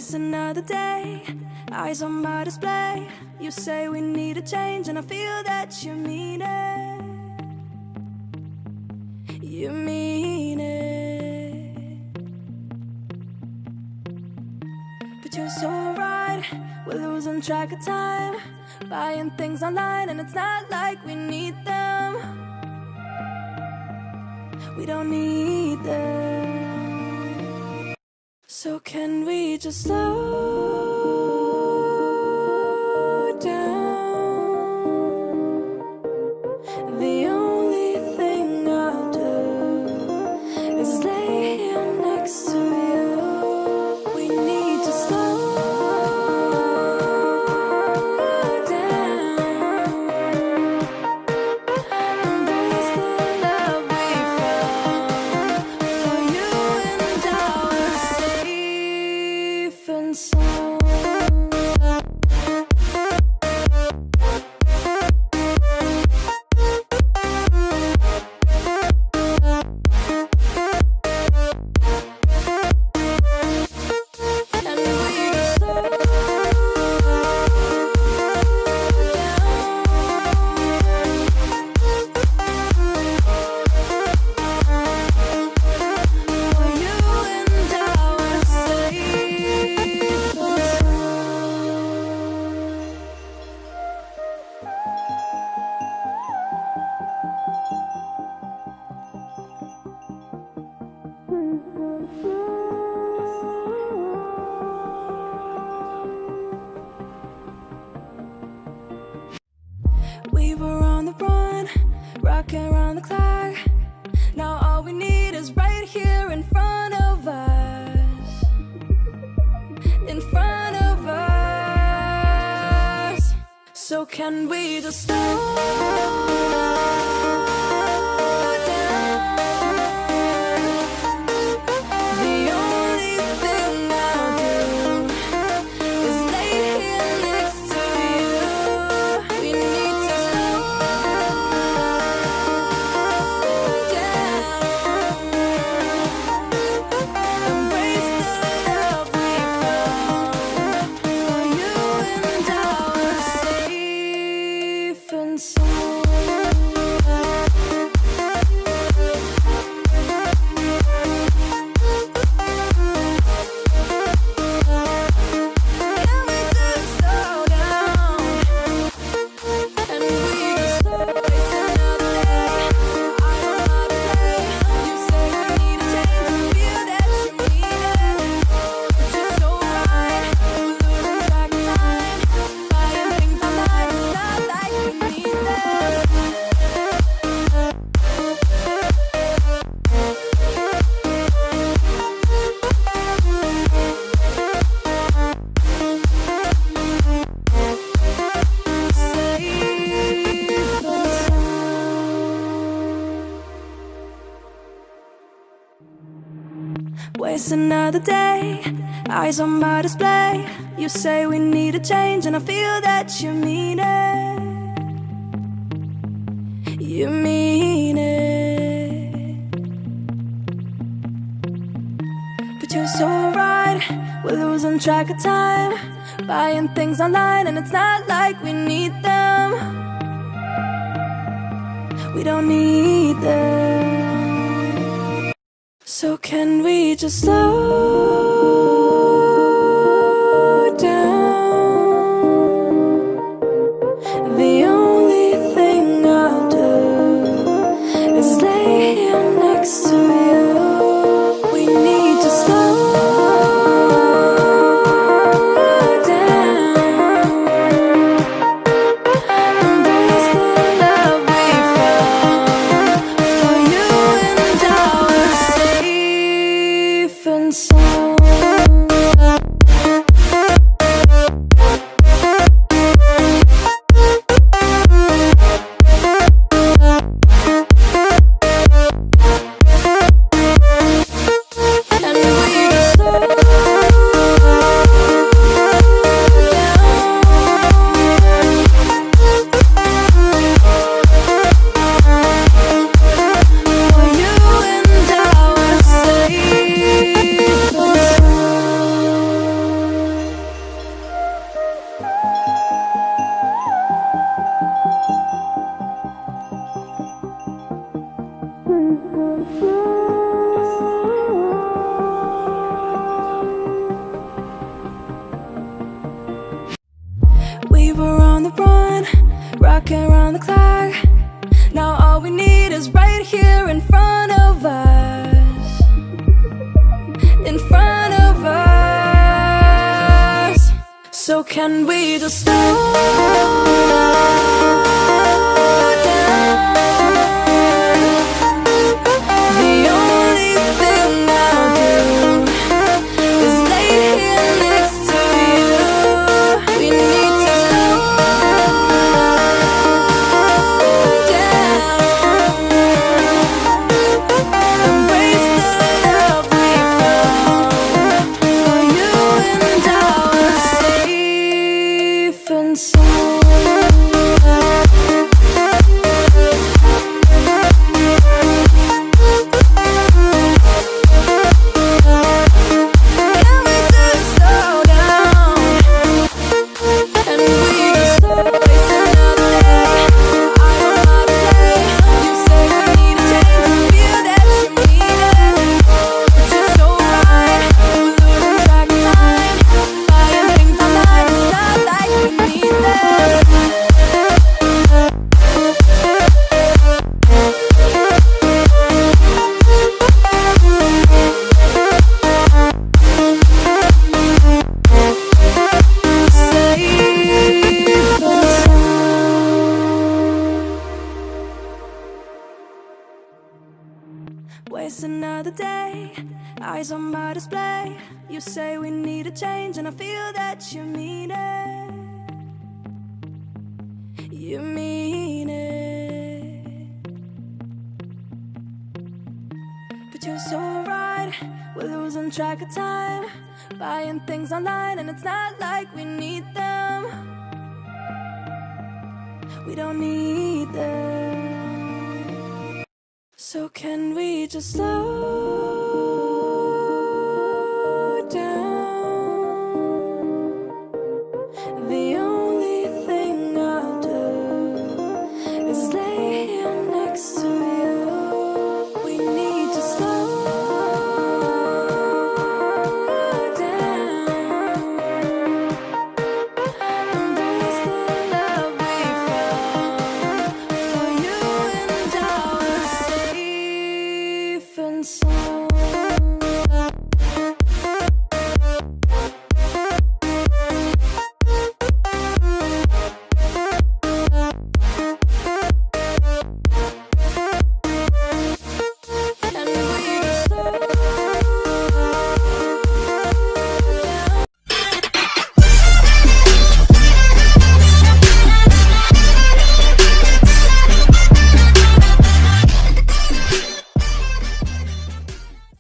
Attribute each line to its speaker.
Speaker 1: Waste another day, eyes on my display. You say we need a change, and I feel that you mean it. You mean it. But you're so right, we're losing track of time, buying things online, and it's not like we need them. We don't need them. So can we just slow down? The only thing I'll do is lay here next to you. We need to slow down. Embrace the love we found. For you and I were safe and sound. And we slow down. For you and I were safe and we were on the run, rocking around the clock. Now all we need is right here in front of us. In front of us. So can we just slow down? The only thing I'll do is lay here next to you. We need to slow down. Embrace the love we found. For you and I were safe and sound. Can we just slow down? And we just slow. Waste another day, eyes on my display. You say we need a change, and I feel that you mean it. But you're so right, we're losing track of time, buying things online, and it's not like we need them. Waste another day, eyes on my display. You say we need a change, and I feel that you mean it. You mean it. But you're so right, we're losing track of time, buying things online, and it's not like we need them. We don't need them. So can we just slow down? The only thing I'll do is lay here next to you. We need to slow down. Embrace the love we found. For you and I were safe and sound. We were on the run, rocking around the clock. Now all we need is right here in front of us. In front of us. So can we just slow down? The only thing I'll do is lay here next to you. We need to slow down. Embrace the love we found. For you and I are safe and sound. Can we just slow down? And we just waste another day. I don't know how to play. You say we need a change and feel that you mean it. But you're so right, we're losing track of time. Buying things online, it's not like we need them. Waste another day, eyes on my display. You say we need a change and I feel that you mean it. You mean it. But you're so right, we're losing track of time. Buying things online and it's not like we need them. We don't need them. So can we just slow